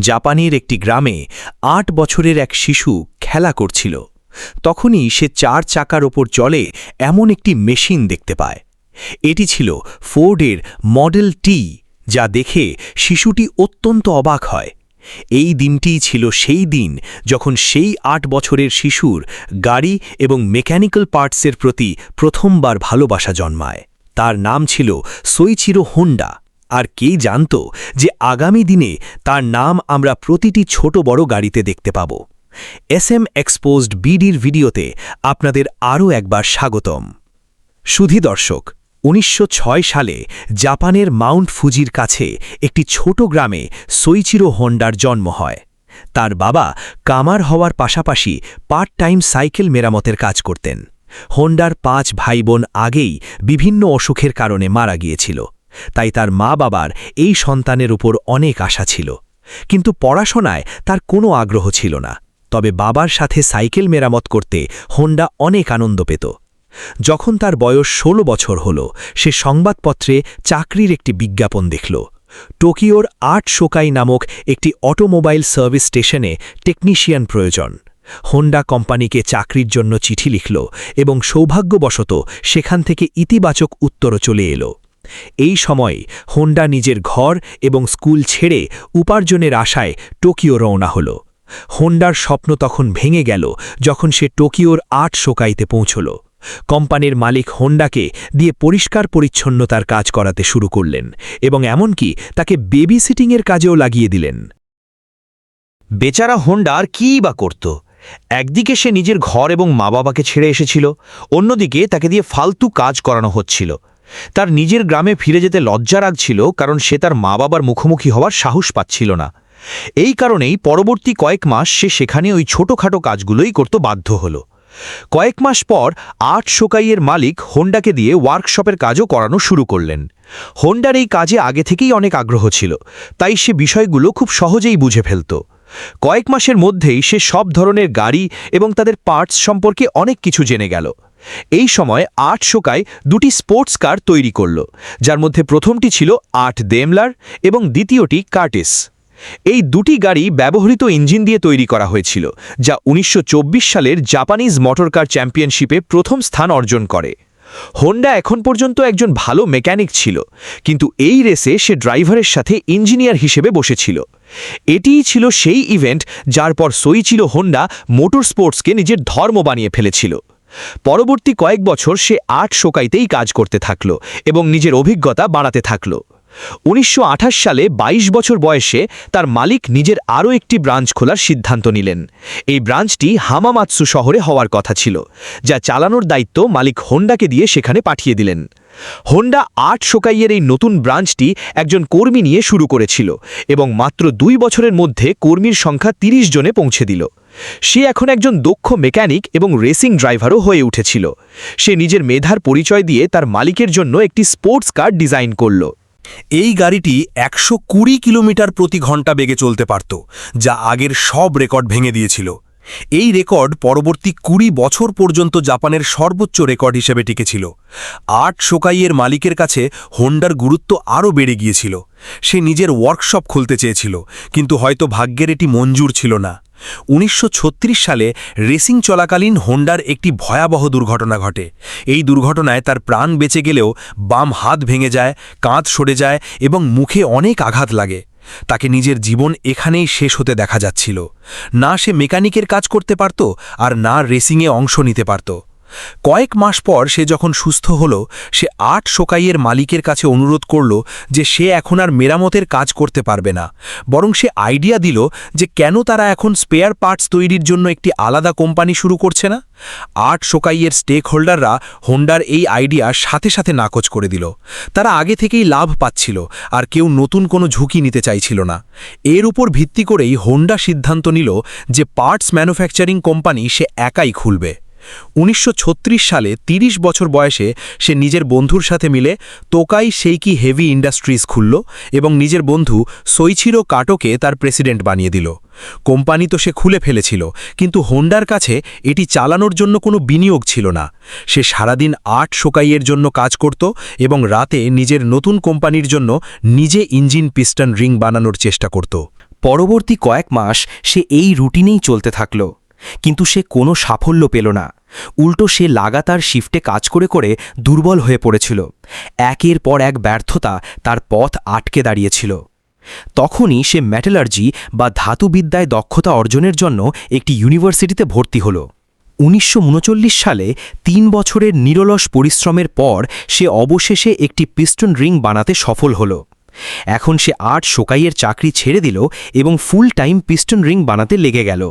জাপানের একটি গ্রামে ৮ বছরের এক শিশু খেলা করছিল। তখনই সে ৪ চাকার ওপর চলে এমন একটি মেশিন দেখতে পায়। এটি ছিল ফোর্ডের মডেল টি, যা দেখে শিশুটি অত্যন্ত অবাক হয়। এই দিনটিই ছিল সেই দিন যখন সেই ৮ বছরের শিশুর গাড়ি এবং মেকানিক্যাল পার্টসের প্রতি প্রথমবার ভালোবাসা জন্মায়। তার নাম ছিল সোইচিরো হোন্ডা। আর কে জানত যে আগামী দিনে তার নাম আমরা প্রতিটি ছোট বড় গাড়িতে দেখতে পাব। SM এক্সপোজড বিডির ভিডিওতে আপনাদের আরও একবার স্বাগতম। সুধী দর্শক, ১৯০৬ সালে জাপানের মাউন্ট ফুজির কাছে একটি ছোট গ্রামে সোইচিরো হোন্ডার জন্ম হয়। তার বাবা কামার হওয়ার পাশাপাশি পার্ট টাইম সাইকেল মেরামতের কাজ করতেন। হোন্ডার ৫ ভাইবোন আগেই বিভিন্ন অসুখের কারণে মারা গিয়েছিল, তাই তার মা বাবার এই সন্তানের উপর অনেক আশা ছিল। কিন্তু পড়াশোনায় তার কোনো আগ্রহ ছিল না। তবে বাবার সাথে সাইকেল মেরামত করতে হোন্ডা অনেক আনন্দ পেত। যখন তার বয়স ১৬ বছর হল, সে সংবাদপত্রে চাকরির একটি বিজ্ঞাপন দেখল। টোকিওর ৮ শোকাই নামক একটি অটোমোবাইল সার্ভিস স্টেশনে টেকনিশিয়ান প্রয়োজন। হোন্ডা কোম্পানিকে চাকরির জন্য চিঠি লিখল এবং সৌভাগ্যবশত সেখান থেকে ইতিবাচক উত্তরও চলে এলো। এই সময় হোন্ডা নিজের ঘর এবং স্কুল ছেড়ে উপার্জনের আশায় টোকিও রওনা হল। হোন্ডার স্বপ্ন তখন ভেঙে গেল যখন সে টোকিওর ৮ শোকাইতে পৌঁছল। কোম্পানির মালিক হোন্ডাকে দিয়ে পরিষ্কার পরিচ্ছন্নতার কাজ করাতে শুরু করলেন এবং এমনকি তাকে বেবি সিটিংয়ের কাজেও লাগিয়ে দিলেন। বেচারা হোন্ডা আর কীই বা করত? একদিকে সে নিজের ঘর এবং মা বাবাকে ছেড়ে এসেছিল, অন্যদিকে তাকে দিয়ে ফালতু কাজ করানো হচ্ছিল। তার নিজের গ্রামে ফিরে যেতে লজ্জা লাগছিল, কারণ সে তার মা বাবার মুখোমুখি হওয়ার সাহস পাচ্ছিল না। এই কারণেই পরবর্তী কয়েক মাস সে সেখানে ওই ছোটোখাটো কাজগুলোই করতে বাধ্য হল। কয়েক মাস পর ৮ শোকাইয়ের মালিক হোন্ডাকে দিয়ে ওয়ার্কশপের কাজও করানো শুরু করলেন। হোন্ডার এই কাজে আগে থেকেই অনেক আগ্রহ ছিল, তাই সে বিষয়গুলো খুব সহজেই বুঝে ফেলত। কয়েক মাসের মধ্যেই সে সব ধরনের গাড়ি এবং তাদের পার্টস সম্পর্কে অনেক কিছু জেনে গেল। এই সময় ৮ শোকাই দুটি স্পোর্টস কার তৈরি করল, যার মধ্যে প্রথমটি ছিল ৮ ডেমলার এবং দ্বিতীয়টি কার্টিস। এই দুটি গাড়ি ব্যবহৃত ইঞ্জিন দিয়ে তৈরি করা হয়েছিল, যা ১৯২৪ সালের জাপানিজ মোটরকার চ্যাম্পিয়নশিপে প্রথম স্থান অর্জন করে। হোন্ডা এখন পর্যন্ত একজন ভালো মেকানিক ছিল, কিন্তু এই রেসে সে ড্রাইভারের সাথে ইঞ্জিনিয়ার হিসেবে বসেছিল। এটিই ছিল সেই ইভেন্ট যার পর সোইচিরো হোন্ডা মোটর স্পোর্টসকে নিজের ধর্ম বানিয়ে ফেলেছিল। পরবর্তী কয়েক বছর সে ৮ শোকাইতেই কাজ করতে থাকল এবং নিজের অভিজ্ঞতা বাড়াতে থাকল। ১৯২৮ সালে ২২ বছর বয়সে তার মালিক নিজের আরও একটি ব্রাঞ্চ খোলার সিদ্ধান্ত নিলেন। এই ব্রাঞ্চটি হামামাৎসু শহরে হওয়ার কথা ছিল, যা চালানোর দায়িত্ব মালিক হোন্ডাকে দিয়ে সেখানে পাঠিয়ে দিলেন। হোন্ডা ৮ শোকাইয়ের এই নতুন ব্রাঞ্চটি একজন কর্মী নিয়ে শুরু করেছিল এবং মাত্র ২ বছরের মধ্যে কর্মীর সংখ্যা ৩০ জনে পৌঁছে দিল। সে এখন একজন দক্ষ মেকানিক এবং রেসিং ড্রাইভারও হয়ে উঠেছিল। সে নিজের মেধার পরিচয় দিয়ে তার মালিকের জন্য একটি স্পোর্টস কার ডিজাইন করল। এই গাড়িটি ১২০ কিলোমিটার প্রতি ঘন্টা বেগে চলতে পারত, যা আগের সব রেকর্ড ভেঙে দিয়েছিল। এই রেকর্ড পরবর্তী ২০ বছর পর্যন্ত জাপানের সর্বোচ্চ রেকর্ড হিসেবে টিকেছিল। ৮ শোকাইয়ের মালিকের কাছে হোন্ডার গুরুত্ব আরও বেড়ে গিয়েছিল। সে নিজের ওয়ার্কশপ খুলতে চেয়েছিল, কিন্তু হয়তো ভাগ্যের এটি মঞ্জুর ছিল না। ১৯৩৬ সালে রেসিং চলাকালীন হোন্ডার একটি ভয়াবহ দুর্ঘটনা ঘটে। এই দুর্ঘটনায় তার প্রাণ বেঁচে গেলেও বাম হাত ভেঙে যায়, কাঁধ সরে যায় এবং মুখে অনেক আঘাত লাগে। তাকে নিজের জীবন এখানেই শেষ হতে দেখা যাচ্ছিল। না সে মেকানিকের কাজ করতে পারত, আর না রেসিংয়ে অংশ নিতে পারত। কয়েক মাস পর সে যখন সুস্থ হল, সে ৮ শোকাইয়ের মালিকের কাছে অনুরোধ করল যে সে এখন আর মেরামতের কাজ করতে পারবে না, বরং সে আইডিয়া দিল যে কেন তারা এখন স্পেয়ার পার্টস তৈরির জন্য একটি আলাদা কোম্পানি শুরু করছে না। ৮ শোকাইয়ের স্টেক হোল্ডাররা হোন্ডার এই আইডিয়া সাথে সাথে নাকচ করে দিল। তারা আগে থেকেই লাভ পাচ্ছিল, আর কেউ নতুন কোনো ঝুঁকি নিতে চাইছিল না। এর উপর ভিত্তি করেই হোন্ডা সিদ্ধান্ত নিল যে পার্টস ম্যানুফ্যাকচারিং কোম্পানি সে একাই খুলবে। ১৯৩৬ সালে ৩০ বছর বয়সে সে নিজের বন্ধুর সাথে মিলে তোকাই সেইকি হেভি ইন্ডাস্ট্রিজ খুলল এবং নিজের বন্ধু সোইচিরো কাটোকে তার প্রেসিডেন্ট বানিয়ে দিল। কোম্পানি তো সে খুলে ফেলেছিল, কিন্তু হোন্ডার কাছে এটি চালানোর জন্য কোনো বিনিয়োগ ছিল না। সে সারাদিন ৮ শোকাইয়ের জন্য কাজ করত এবং রাতে নিজের নতুন কোম্পানির জন্য নিজে ইঞ্জিন পিস্টন রিং বানানোর চেষ্টা করত। পরবর্তী কয়েক মাস সে এই রুটিনেই চলতে থাকল, কিন্তু সে কোনো সাফল্য পেল না। উল্টো সে লাগাতার শিফটে কাজ করে করে দুর্বল হয়ে পড়েছিল। একের পর এক ব্যর্থতা তার পথ আটকে দাঁড়িয়েছিল। তখনই সে মেটালার্জি বা ধাতুবিদ্যায় দক্ষতা অর্জনের জন্য একটি ইউনিভার্সিটিতে ভর্তি হল। 1939 সালে 3 বছরের নিরলস পরিশ্রমের পর সে অবশেষে একটি পিস্টন রিং বানাতে সফল হল। এখন সে আর্ট শোকাইয়ের চাকরি ছেড়ে দিল এবং ফুল টাইম পিস্টন রিং বানাতে লেগে গেল।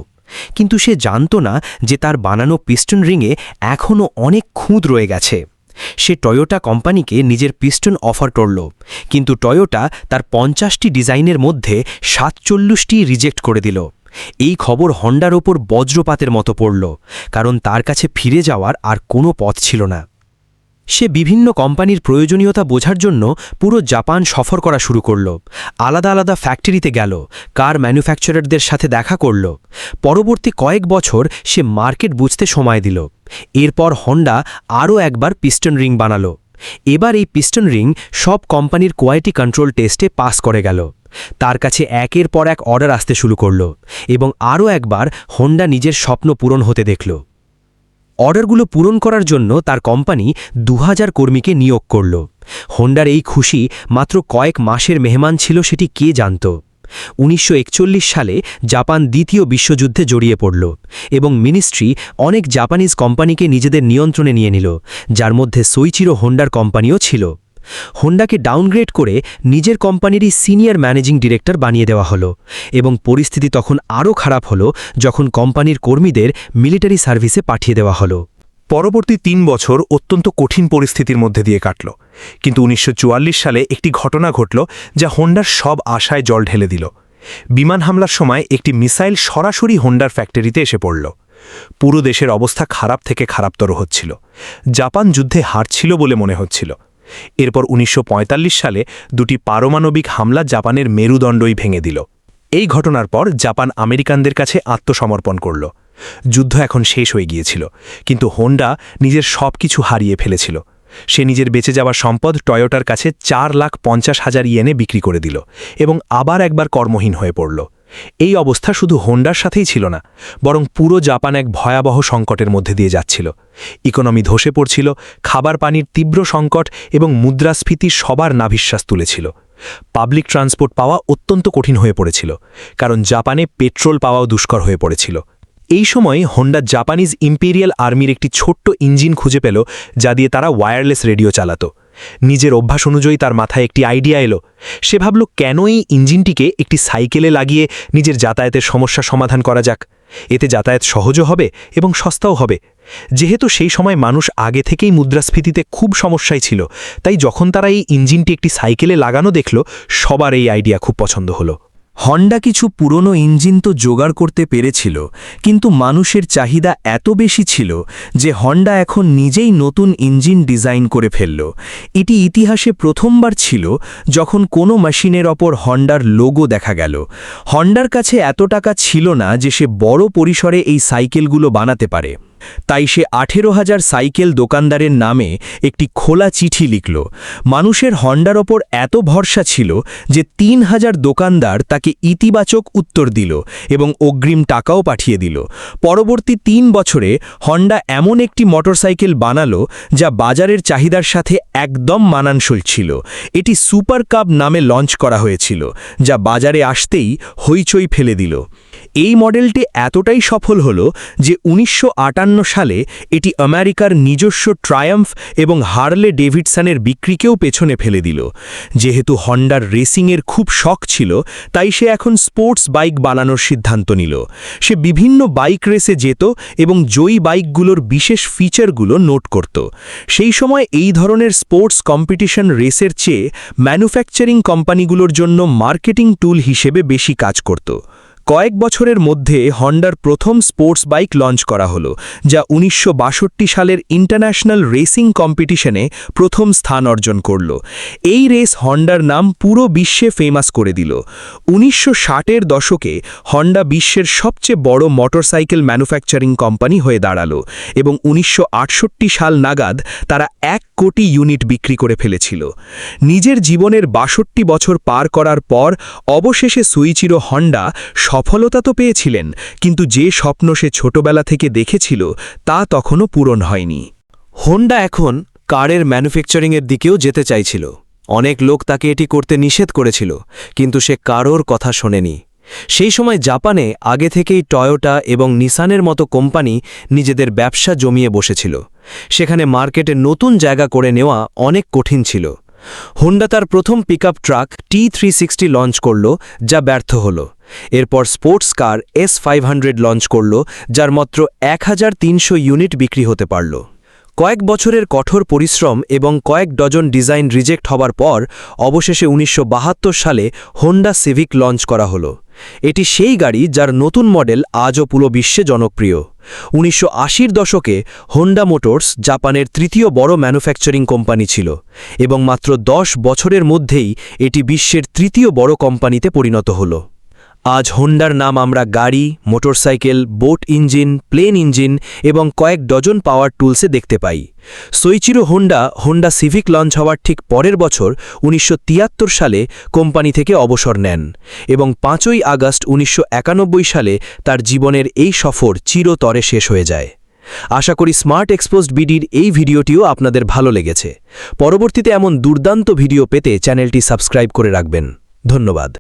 কিন্তু সে জানত না যে তার বানানো পিস্টন রিংয়ে এখনও অনেক খুঁত রয়ে গেছে। সে টয়োটা কোম্পানিকে নিজের পিস্টন অফার করল, কিন্তু টয়োটা তার 50টি ডিজাইনের মধ্যে 47টি রিজেক্ট করে দিল। এই খবর হন্ডার ওপর বজ্রপাতের মতো পড়ল, কারণ তার কাছে ফিরে যাওয়ার আর কোনো পথ ছিল না। সে বিভিন্ন কোম্পানির প্রয়োজনীয়তা বোঝার জন্য পুরো জাপান সফর করা শুরু করল। আলাদা আলাদা ফ্যাক্টরিতে গেল, কার ম্যানুফ্যাকচারারদের সাথে দেখা করল। পরবর্তী কয়েক বছর সে মার্কেট বুঝতে সময় দিল। এরপর হন্ডা আরও একবার পিস্টন রিং বানালো। এবার এই পিস্টন রিং সব কোম্পানির কোয়ালিটি কন্ট্রোল টেস্টে পাস করে গেল। তার কাছে একের পর এক অর্ডার আসতে শুরু করল এবং আরও একবার হন্ডা নিজের স্বপ্ন পূরণ হতে দেখল। অর্ডারগুলো পূরণ করার জন্য তার কোম্পানি 2000 কর্মীকে নিয়োগ করল। হন্ডার এই খুশি মাত্র কয়েক মাসের মেহমান ছিল সেটি কে জানত। 1941 সালে জাপান দ্বিতীয় বিশ্বযুদ্ধে জড়িয়ে পড়ল এবং মিনিস্ট্রি অনেক জাপানিজ কোম্পানিকে নিজেদের নিয়ন্ত্রণে নিয়ে নিল, যার মধ্যে সোইচিরো হোন্ডার কোম্পানিও ছিল। হোন্ডাকে ডাউনগ্রেড করে নিজের কোম্পানিরই সিনিয়র ম্যানেজিং ডিরেক্টর বানিয়ে দেওয়া হলো এবং পরিস্থিতি তখন আরও খারাপ হলো যখন কোম্পানির কর্মীদের মিলিটারি সার্ভিসে পাঠিয়ে দেওয়া হলো। পরবর্তী 3 বছর অত্যন্ত কঠিন পরিস্থিতির মধ্যে দিয়ে কাটল, কিন্তু 1944 সালে একটি ঘটনা ঘটল যা হোন্ডার সব আশায় জল ঢেলে দিল। বিমান হামলার সময় একটি মিসাইল সরাসরি হোন্ডার ফ্যাক্টরিতে এসে পড়ল। পুরো দেশের অবস্থা খারাপ থেকে খারাপতর হচ্ছিল। জাপান যুদ্ধে হারছিল বলে মনে হচ্ছিল। এরপর 1945 সালে 2টি পারমাণবিক হামলা জাপানের মেরুদণ্ডই ভেঙে দিল। এই ঘটনার পর জাপান আমেরিকানদের কাছে আত্মসমর্পণ করল। যুদ্ধ এখন শেষ হয়ে গিয়েছিল, কিন্তু হোন্ডা নিজের সব কিছু হারিয়ে ফেলেছিল। সে নিজের বেঁচে যাওয়া সম্পদ টয়োটার কাছে 4,50,000 ইয়েনে বিক্রি করে দিল এবং আবার একবার কর্মহীন হয়ে পড়ল। এই অবস্থা শুধু হোন্ডার সাথেই ছিল না, বরং পুরো জাপান এক ভয়াবহ সংকটের মধ্যে দিয়ে যাচ্ছিল। ইকোনমি ধসে পড়ছিল, খাবার পানির তীব্র সংকট এবং মুদ্রাস্ফীতি সবার নাভিশ্বাস তুলেছিল। পাবলিক ট্রান্সপোর্ট পাওয়া অত্যন্ত কঠিন হয়ে পড়েছিল, কারণ জাপানে পেট্রোল পাওয়াও দুষ্কর হয়ে পড়েছিল। এই সময় হোন্ডা জাপানিজ ইম্পেরিয়াল আর্মির একটি ছোট্ট ইঞ্জিন খুঁজে পেল, যা দিয়ে তারা ওয়্যারলেস রেডিও চালাত। নিজের অভ্যাস অনুযায়ী তার মাথায় একটি আইডিয়া এলো। সে ভাবল, কেন এই ইঞ্জিনটিকে একটি সাইকেলে লাগিয়ে নিজের যাতায়াতের সমস্যা সমাধান করা যাক। এতে যাতায়াত সহজও হবে এবং সস্তাও হবে। যেহেতু সেই সময় মানুষ আগে থেকেই মুদ্রাস্ফীতিতে খুব সমস্যায় ছিল, তাই যখন তারা এই ইঞ্জিনটি একটি সাইকেলে লাগানো দেখল, সবার এই আইডিয়া খুব পছন্দ হলো। হন্ডা কিছু পুরনো ইঞ্জিন তো জোগাড় করতে পেরেছিল, কিন্তু মানুষের চাহিদা এত বেশি ছিল যে হন্ডা এখন নিজেই নতুন ইঞ্জিন ডিজাইন করে ফেলল। এটি ইতিহাসে প্রথমবার ছিল যখন কোনো মেশিনের ওপর হন্ডার লোগো দেখা গেল। হন্ডার কাছে এত টাকা ছিল না যে সে বড় পরিসরে এই সাইকেলগুলো বানাতে পারে। তাই সে 18,000 সাইকেল দোকানদারের নামে একটি খোলা চিঠি লিখল। মানুষের হন্ডার ওপর এত ভরসা ছিল যে 3,000 দোকানদার তাকে ইতিবাচক উত্তর দিল এবং অগ্রিম টাকাও পাঠিয়ে দিল। পরবর্তী 3 বছরে হন্ডা এমন একটি মোটরসাইকেল বানালো যা বাজারের চাহিদার সাথে একদম মানানসই ছিল। এটি সুপার কাব নামে লঞ্চ করা হয়েছিল, যা বাজারে আসতেই হইচই ফেলে দিল। এই মডেলটি এতটাই সফল হল যে 1958 সালে এটি আমেরিকার নিজস্ব ট্রায়াম্ফ এবং হার্লে ডেভিডসনের বিক্রিকেও পেছনে ফেলে দিল। যেহেতু হন্ডার রেসিংয়ের খুব শখ ছিল, তাই সে এখন স্পোর্টস বাইক বানানোর সিদ্ধান্ত নিল। সে বিভিন্ন বাইক রেসে যেত এবং জয়ী বাইকগুলোর বিশেষ ফিচারগুলো নোট করত। সেই সময় এই ধরনের স্পোর্টস কম্পিটিশন রেসের চেয়ে ম্যানুফ্যাকচারিং কোম্পানিগুলোর জন্য মার্কেটিং টুল হিসেবে বেশি কাজ করত। কয়েক বছরের মধ্যে হন্ডার প্রথম স্পোর্টস বাইক লঞ্চ করা হলো, যা 1962 সালের ইন্টারন্যাশনাল রেসিং কম্পিটিশনে প্রথম স্থান অর্জন করল। এই রেস হন্ডার নাম পুরো বিশ্বে ফেমাস করে দিল। 1960-এর দশকে হন্ডা বিশ্বের সবচেয়ে বড় মোটরসাইকেল ম্যানুফ্যাকচারিং কোম্পানি হয়ে দাঁড়ালো এবং 1968 সাল নাগাদ তারা 1 কোটি ইউনিট বিক্রি করে ফেলেছিল। নিজের জীবনের ৬২ বছর পার করার পর অবশেষে সুইচিরো হন্ডা সফলতা তো পেয়েছিলেন, কিন্তু যে স্বপ্ন সে ছোটবেলা থেকে দেখেছিল তা তখনও পূরণ হয়নি। হোন্ডা এখন কারের ম্যানুফ্যাকচারিংয়ের দিকেও যেতে চাইছিল। অনেক লোক তাকে এটি করতে নিষেধ করেছিল, কিন্তু সে কারোর কথা শোনেনি। সেই সময় জাপানে আগে থেকেই টয়োটা এবং নিসানের মতো কোম্পানি নিজেদের ব্যবসা জমিয়ে বসেছিল। সেখানে মার্কেটে নতুন জায়গা করে নেওয়া অনেক কঠিন ছিল। হোন্ডা তার প্রথম পিকআপ ট্রাক T360 লঞ্চ করল, যা ব্যর্থ হল। এরপর স্পোর্টস কার S500 লঞ্চ করল, যার মাত্র ১৩০০ ইউনিট বিক্রি হতে পারল। কয়েক বছরের কঠোর পরিশ্রম এবং কয়েক ডজন ডিজাইন রিজেক্ট হবার পর অবশেষে ১৯৭২ সালে হোন্ডা সিভিক লঞ্চ করা হলো। এটি সেই গাড়ি যার নতুন মডেল আজও পুরো বিশ্বে জনপ্রিয়। ১৯৮০-র দশকে হোন্ডা মোটরস জাপানের তৃতীয় বড় ম্যানুফ্যাকচারিং কোম্পানি ছিল এবং মাত্র ১০ বছরের মধ্যেই এটি বিশ্বের তৃতীয় বড় কোম্পানিতে পরিণত হল। আজ হোন্ডার নাম আমরা গাড়ি, motorcycle, boat engine, plane engine এবং কয়েক ডজন পাওয়ার টুলসে দেখতে পাই। সোইচিরো হোন্ডা সিভিক লঞ্চ হওয়ার ঠিক পরের বছর ১৯৭৩ সালে কোম্পানি থেকে অবসর নেন এবং ৫ই আগস্ট ১৯৯১ সালে তার জীবনের এই সফর চিরতরে শেষ হয়ে যায়। আশা করি স্মার্ট এক্সপোজড বিডির এই ভিডিওটিও আপনাদের ভালো লেগেছে। পরবর্তীতে এমন দুর্দান্ত ভিডিও পেতে চ্যানেলটি সাবস্ক্রাইব করে রাখবেন। ধন্যবাদ।